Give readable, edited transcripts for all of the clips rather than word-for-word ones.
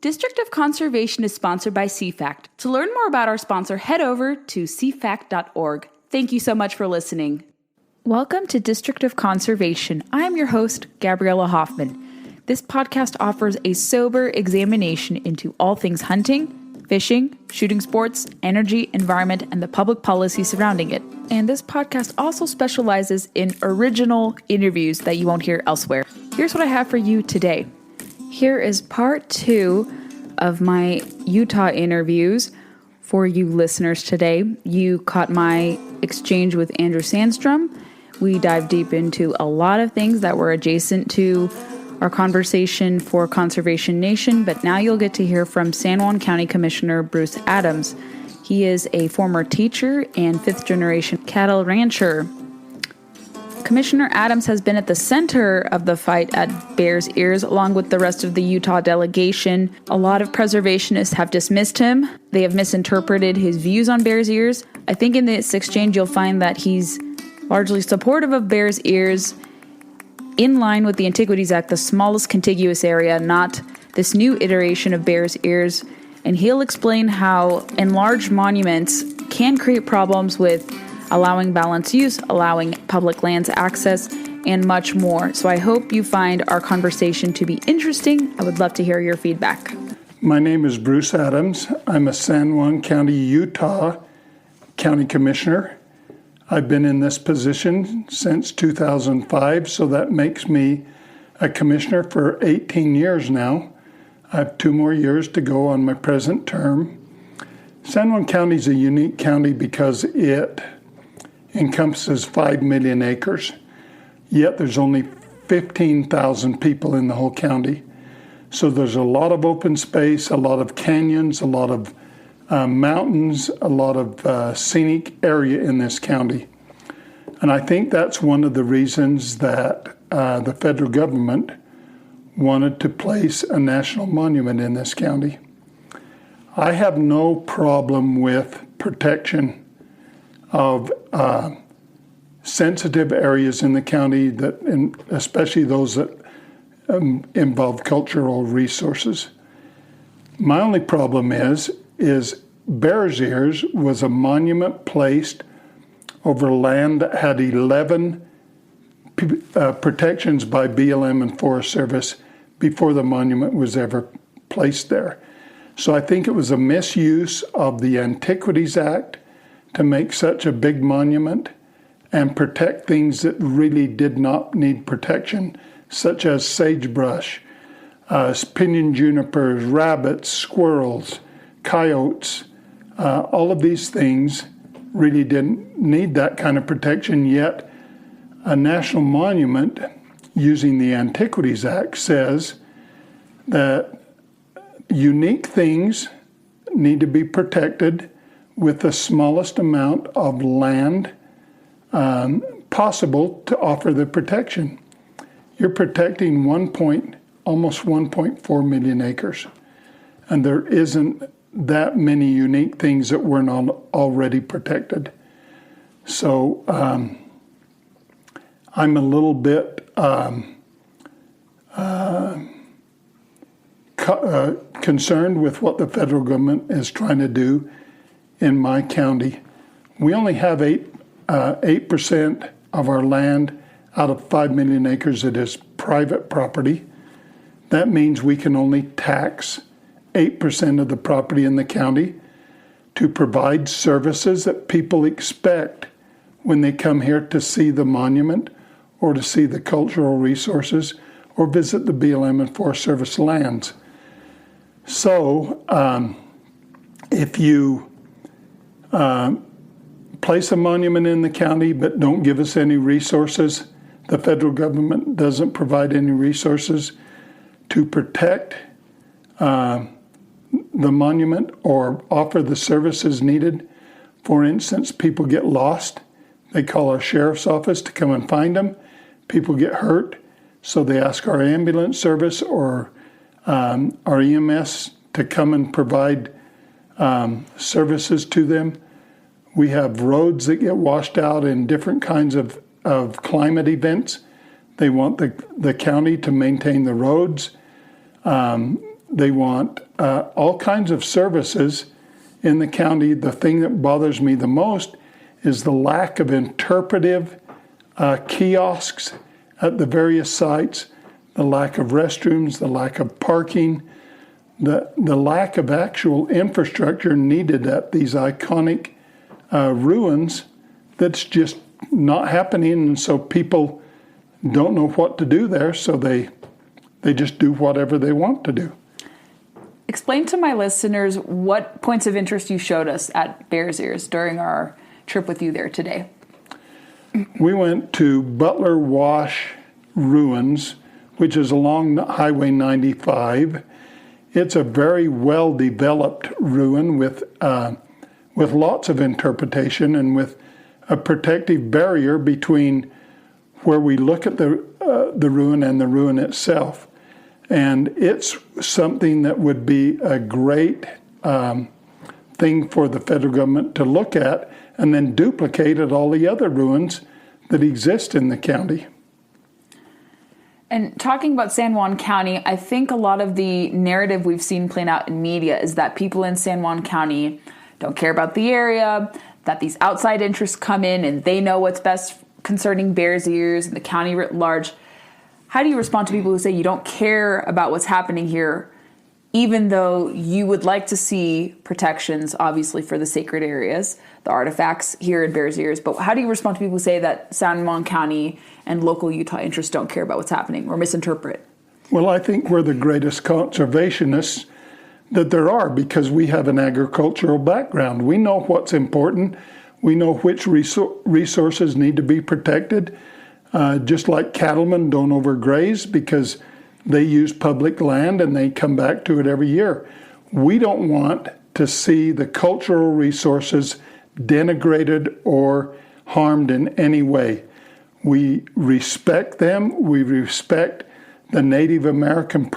District of Conservation is sponsored by CFACT. To learn more about our sponsor, head over to cfact.org. Thank you so much for listening. Welcome to District of Conservation. I am your host, Gabriella Hoffman. This podcast offers a sober examination into all things hunting, fishing, shooting sports, energy, environment, and the public policy surrounding it. And this podcast also specializes in original interviews that you won't hear elsewhere. Here's what I have for you today. Here is part 2 of my Utah interviews for you listeners today. You caught my exchange with Andrew Sandstrom. We dived deep into a lot of things that were adjacent to our conversation for Conservation Nation, but now you'll get to hear from San Juan County Commissioner Bruce Adams. He is a former teacher and fifth-generation cattle rancher. Commissioner Adams has been at the center of the fight at Bears Ears, along with the rest of the Utah delegation. A lot of preservationists have dismissed him. They have misinterpreted his views on Bears Ears. I think in this exchange you'll find that he's largely supportive of Bears Ears, in line with the Antiquities Act, the smallest contiguous area, not this new iteration of Bears Ears. And he'll explain how enlarged monuments can create problems with allowing balanced use, allowing public lands access, and much more. So I hope you find our conversation to be interesting. I would love to hear your feedback. My name is Bruce Adams. I'm a San Juan County, Utah County Commissioner. I've been in this position since 2005, so that makes me a commissioner for 18 years now. I have 2 more years to go on my present term. San Juan County is a unique county because it encompasses 5 million acres, yet there's only 15,000 people in the whole county. So there's a lot of open space, a lot of canyons, a lot of mountains, a lot of scenic area in this county. And I think that's one of the reasons that the federal government wanted to place a national monument in this county. I have no problem with protection of sensitive areas in the county, especially those that involve cultural resources. My only problem is Bears Ears was a monument placed over land that had 11 protections by BLM and Forest Service before the monument was ever placed there. So I think it was a misuse of the Antiquities Act to make such a big monument and protect things that really did not need protection, such as sagebrush, pinyon junipers, rabbits, squirrels, coyotes. All of these things really didn't need that kind of protection, yet a national monument using the Antiquities Act says that unique things need to be protected with the smallest amount of land possible to offer the protection. You're protecting almost 1.4 million acres, and there isn't that many unique things that weren't already protected. So I'm a little bit concerned with what the federal government is trying to do in my county. We only have 8% of our land out of 5 million acres that is private property. That means we can only tax 8% of the property in the county to provide services that people expect when they come here to see the monument or to see the cultural resources or visit the BLM and Forest Service lands. So if you place a monument in the county but don't give us any resources, the federal government doesn't provide any resources to protect the monument or offer the services needed. For instance, people get lost. They call our sheriff's office to come and find them. People get hurt, so they ask our ambulance service or our EMS to come and provide services to them. We have roads that get washed out in different kinds of climate events. They want the county to maintain the roads. They want all kinds of services in the county. The thing that bothers me the most is the lack of interpretive kiosks at the various sites, the lack of restrooms, the lack of parking, the lack of actual infrastructure needed at these iconic ruins that's just not happening. And so people don't know what to do there, so they just do whatever they want to do. Explain to my listeners what points of interest you showed us at Bears Ears during our trip with you there today. We went to Butler Wash Ruins, which is along Highway 95. It's a very well-developed ruin with lots of interpretation and with a protective barrier between where we look at the ruin and the ruin itself. And it's something that would be a great thing for the federal government to look at and then duplicate at all the other ruins that exist in the county. And talking about San Juan County, I think a lot of the narrative we've seen playing out in media is that people in San Juan County don't care about the area, that these outside interests come in and they know what's best concerning Bears Ears and the county writ large. How do you respond to people who say you don't care about what's happening here, even though you would like to see protections, obviously, for the sacred areas, the artifacts here in Bears Ears? But how do you respond to people who say that San Juan County and local Utah interests don't care about what's happening or misinterpret? Well, I think we're the greatest conservationists that there are because we have an agricultural background. We know what's important. We know which resources need to be protected. Just like cattlemen don't overgraze because they use public land and they come back to it every year. We don't want to see the cultural resources denigrated or harmed in any way. We respect them. We respect the Native American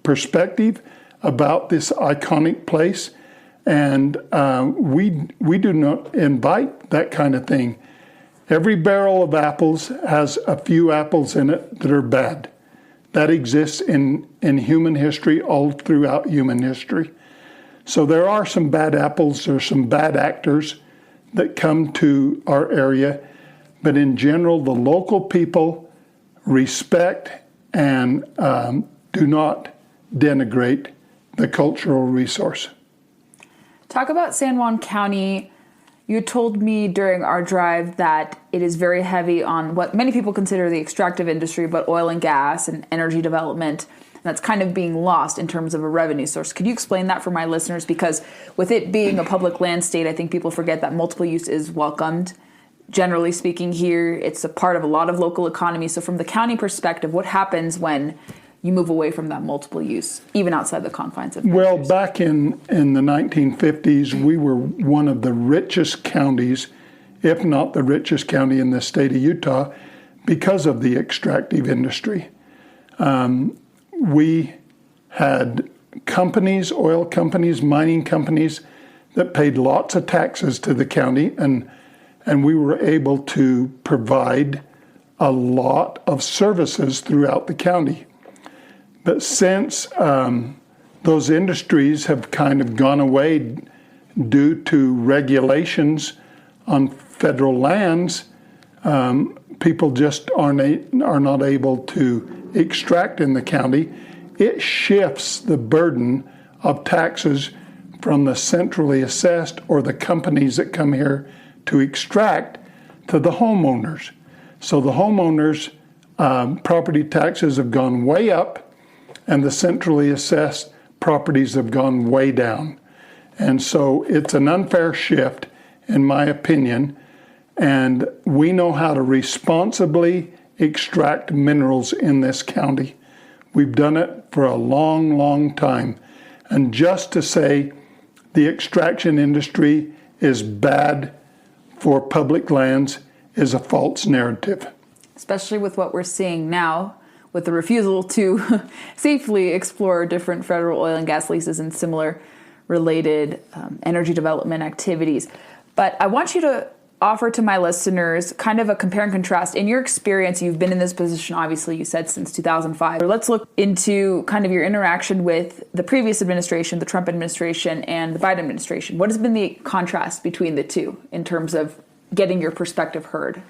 perspective about this iconic place. And we do not invite that kind of thing. Every barrel of apples has a few apples in it that are bad. That exists in human history, all throughout human history. So there are some bad apples, or some bad actors that come to our area. But in general, the local people respect and do not denigrate the cultural resource. Talk about San Juan County. You told me during our drive that it is very heavy on what many people consider the extractive industry, but oil and gas and energy development. And that's kind of being lost in terms of a revenue source. Could you explain that for my listeners? Because with it being a public land state, I think people forget that multiple use is welcomed. Generally speaking here, it's a part of a lot of local economy. So from the county perspective, what happens when you move away from that multiple use, even outside the confines of Well, back in the 1950s, we were one of the richest counties, if not the richest county in the state of Utah, because of the extractive industry. We had companies, oil companies, mining companies, that paid lots of taxes to the county, and we were able to provide a lot of services throughout the county. But since those industries have kind of gone away due to regulations on federal lands, people just are not able to extract in the county. It shifts the burden of taxes from the centrally assessed or the companies that come here to extract to the homeowners. So the homeowners' property taxes have gone way up, and the centrally assessed properties have gone way down. And so it's an unfair shift, in my opinion, and we know how to responsibly extract minerals in this county. We've done it for a long, long time. And just to say the extraction industry is bad for public lands is a false narrative. Especially with what we're seeing now, with the refusal to safely explore different federal oil and gas leases and similar related energy development activities. But I want you to offer to my listeners kind of a compare and contrast. In your experience, you've been in this position, obviously, you said since 2005. Let's look into kind of your interaction with the previous administration, the Trump administration, and the Biden administration. What has been the contrast between the two in terms of getting your perspective heard?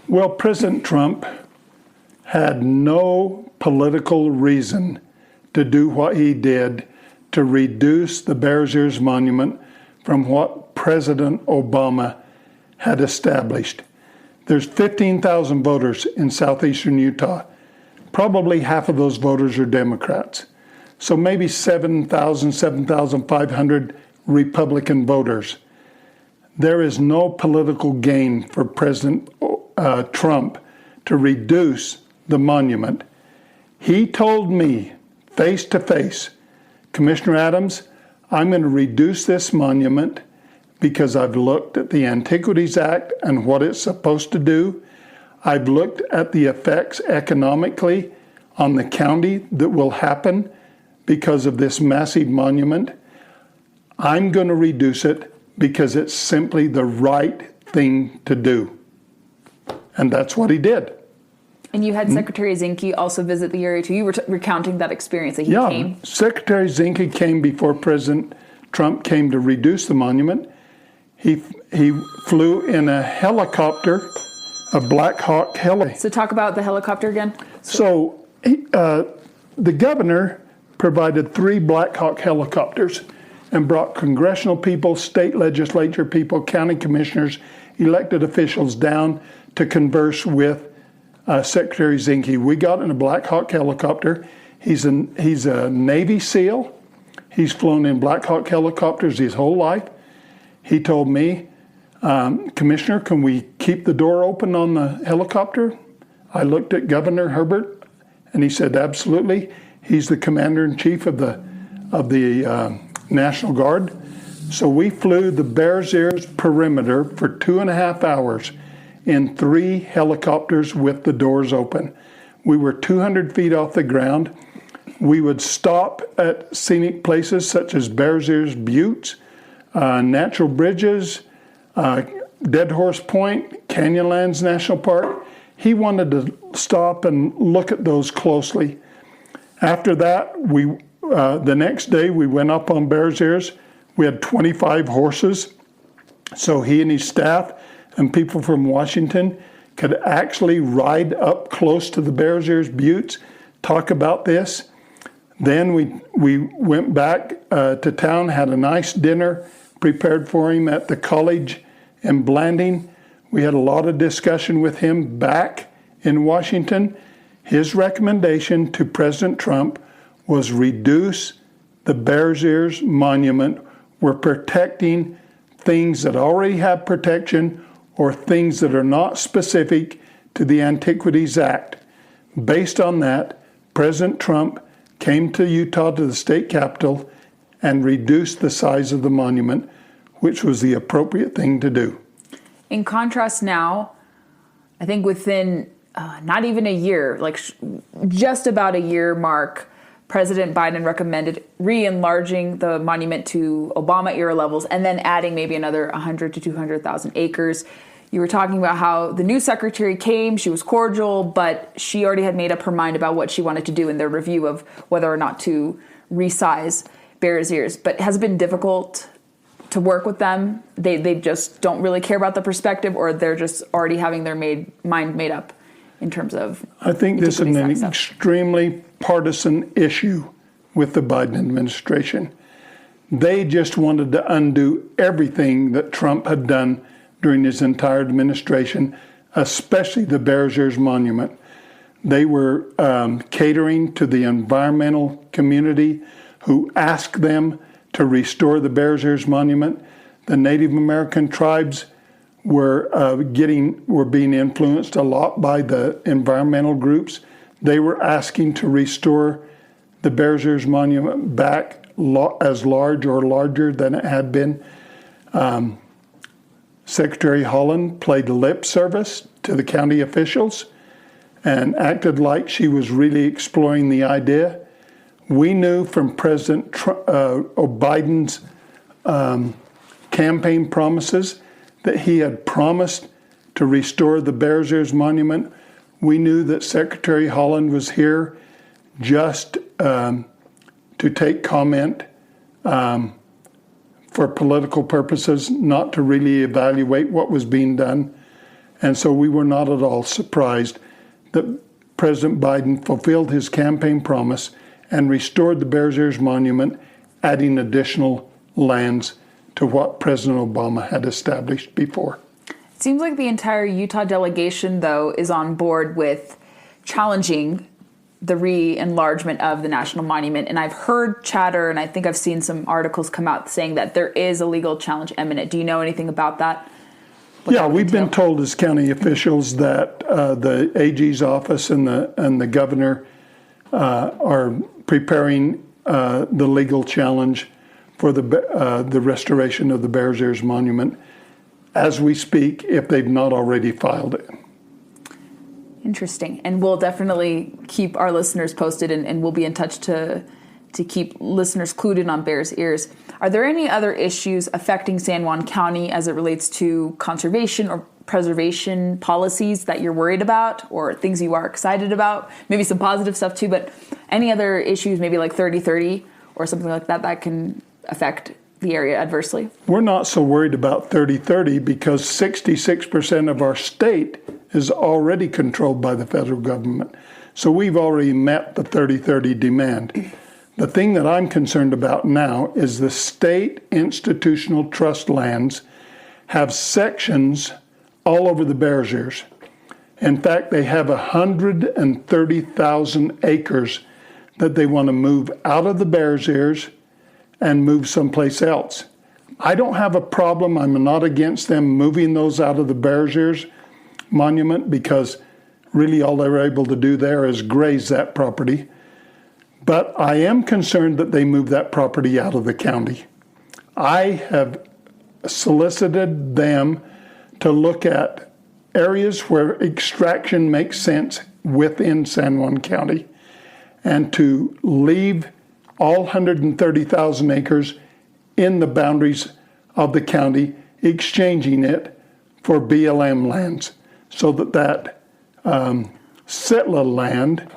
Well, President Trump had no political reason to do what he did to reduce the Bears Ears Monument from what President Obama had established. There's 15,000 voters in southeastern Utah. Probably half of those voters are Democrats. So maybe 7,000, 7,500 Republican voters. There is no political gain for President Trump to reduce the monument. He told me face to face, Commissioner Adams, I'm going to reduce this monument because I've looked at the Antiquities Act and what it's supposed to do. I've looked at the effects economically on the county that will happen because of this massive monument. I'm going to reduce it because it's simply the right thing to do. And that's what he did. And you had Secretary Zinke also visit the area too. You were recounting that experience that he came. Secretary Zinke came before President Trump came to reduce the monument. He flew in a helicopter, a Black Hawk helicopter. So talk about the helicopter again. So the governor provided 3 Black Hawk helicopters and brought congressional people, state legislature people, county commissioners, elected officials down to converse with Secretary Zinke. We got in a Black Hawk helicopter. He's a Navy SEAL. He's flown in Black Hawk helicopters his whole life. He told me, Commissioner, can we keep the door open on the helicopter? I looked at Governor Herbert, and he said, absolutely. He's the commander-in-chief of the National Guard. So we flew the Bears Ears perimeter for 2.5 hours in 3 helicopters with the doors open. We were 200 feet off the ground. We would stop at scenic places such as Bears Ears Buttes, Natural Bridges, Dead Horse Point, Canyonlands National Park. He wanted to stop and look at those closely. After that, the next day we went up on Bears Ears. We had 25 horses, so he and his staff and people from Washington could actually ride up close to the Bears Ears Buttes, talk about this. Then we went back to town, had a nice dinner prepared for him at the college in Blanding. We had a lot of discussion with him back in Washington. His recommendation to President Trump was reduce the Bears Ears Monument. We're protecting things that already have protection or things that are not specific to the Antiquities Act. Based on that, President Trump came to Utah to the state capitol and reduced the size of the monument, which was the appropriate thing to do. In contrast now, I think within not even a year, like just about a year mark, President Biden recommended re-enlarging the monument to Obama-era levels and then adding maybe another 100 to 200,000 acres. You were talking about how the new secretary came, she was cordial, but she already had made up her mind about what she wanted to do in their review of whether or not to resize Bears Ears. But has it been difficult to work with them? They just don't really care about the perspective, or they're just already having their mind made up in terms of... I think this is an extremely partisan issue with the Biden administration. They just wanted to undo everything that Trump had done during his entire administration, especially the Bears Ears Monument. They were catering to the environmental community who asked them to restore the Bears Ears Monument. The Native American tribes were being influenced a lot by the environmental groups. They were asking to restore the Bears Ears Monument back as large or larger than it had been. Secretary Holland played lip service to the county officials and acted like she was really exploring the idea. We knew from President Biden's campaign promises that he had promised to restore the Bears Ears Monument. We knew that Secretary Holland was here just to take comment for political purposes, not to really evaluate what was being done. And so we were not at all surprised that President Biden fulfilled his campaign promise and restored the Bears Ears Monument, adding additional lands to what President Obama had established before. It seems like the entire Utah delegation, though, is on board with challenging the re-enlargement of the National Monument. And I've heard chatter, and I think I've seen some articles come out saying that there is a legal challenge imminent. Do you know anything about that? Yeah, we've been told as county officials that the AG's office and the governor are preparing the legal challenge for the restoration of the Bears Ears Monument as we speak, if they've not already filed it. Interesting. And we'll definitely keep our listeners posted, and we'll be in touch to keep listeners clued in on Bears Ears. Are there any other issues affecting San Juan County as it relates to conservation or preservation policies that you're worried about, or things you are excited about? Maybe some positive stuff too, but any other issues, maybe like 30-30 or something like that, that can affect the area adversely? We're not so worried about 30-30 because 66% of our state is already controlled by the federal government. So we've already met the 30-30 demand. The thing that I'm concerned about now is the state institutional trust lands have sections all over the Bears Ears. In fact, they have 130,000 acres that they want to move out of the Bears Ears and move someplace else. I don't have a problem. I'm not against them moving those out of the Bears Ears Monument because really all they're able to do there is graze that property. But I am concerned that they move that property out of the county. I have solicited them to look at areas where extraction makes sense within San Juan County and to leave all 130,000 acres in the boundaries of the county, exchanging it for BLM lands so that settler land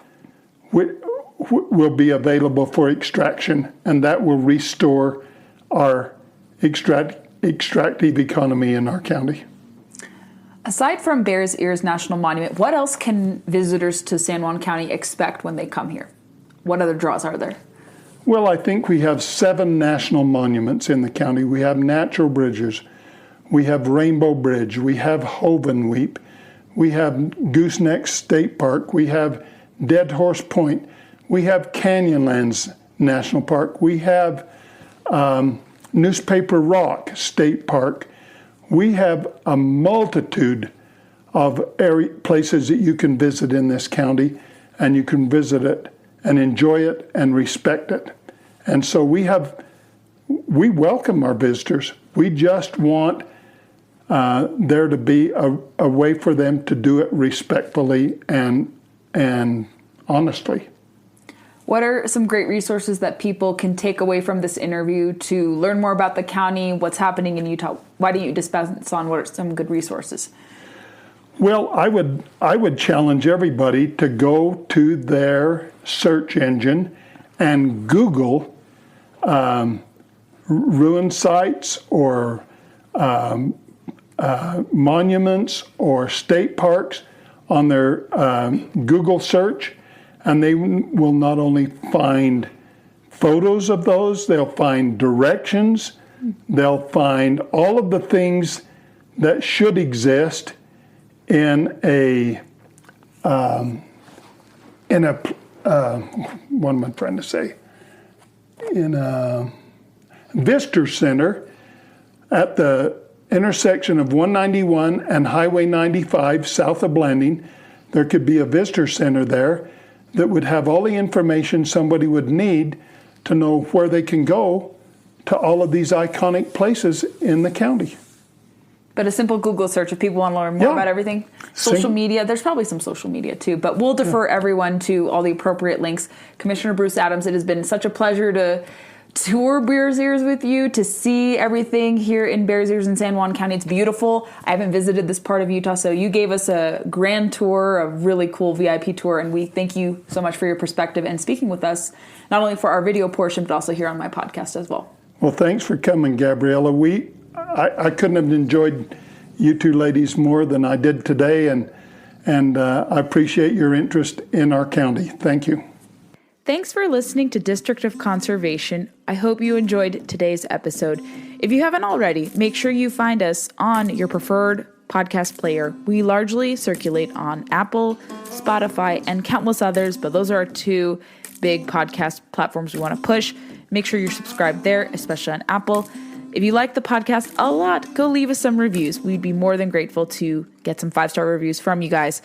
will be available for extraction, and that will restore our extractive economy in our county. Aside from Bears Ears National Monument, what else can visitors to San Juan County expect when they come here? What other draws are there? Well, I think we have 7 national monuments in the county. We have natural bridges. We have Rainbow Bridge. We have Hovenweep. We have Gooseneck State Park. We have Dead Horse Point. We have Canyonlands National Park. We have Newspaper Rock State Park. We have a multitude of places that you can visit in this county, and you can visit it and enjoy it and respect it. And so we welcome our visitors. We just want there to be a way for them to do it respectfully and honestly. What are some great resources that people can take away from this interview to learn more about the county, what's happening in Utah? Why don't you dispense on what are some good resources? Well, I would challenge everybody to go to their search engine and Google ruin sites or monuments or state parks on their Google search, and they will not only find photos of those, they'll find directions, they'll find all of the things that should exist in what am I trying to say? In a visitor center at the intersection of 191 and Highway 95 south of Blanding. There could be a visitor center there that would have all the information somebody would need to know where they can go to all of these iconic places in the county. But a simple Google search, if people want to learn more about everything. Social media, there's probably some social media too, but we'll defer everyone to all the appropriate links. Commissioner Bruce Adams, it has been such a pleasure to tour Bears Ears with you, to see everything here in Bears Ears in San Juan County. It's beautiful. I haven't visited this part of Utah, so you gave us a grand tour, a really cool VIP tour, and we thank you so much for your perspective and speaking with us, not only for our video portion, but also here on my podcast as well. Well, thanks for coming, Gabriella. I couldn't have enjoyed you two ladies more than I did today, and I appreciate your interest in our county. Thank you. Thanks for listening to District of Conservation. I hope you enjoyed today's episode. If you haven't already, make sure you find us on your preferred podcast player. We largely circulate on Apple, Spotify, and countless others, but those are our two big podcast platforms we want to push. Make sure you're subscribed there, especially on Apple. If you like the podcast a lot, go leave us some reviews. We'd be more than grateful to get some 5-star reviews from you guys.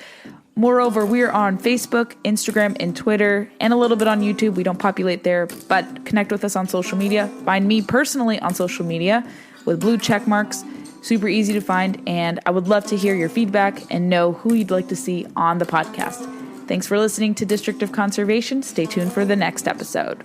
Moreover, we are on Facebook, Instagram, and Twitter, and a little bit on YouTube. We don't populate there, but connect with us on social media. Find me personally on social media with blue check marks. Super easy to find, and I would love to hear your feedback and know who you'd like to see on the podcast. Thanks for listening to District of Conservation. Stay tuned for the next episode.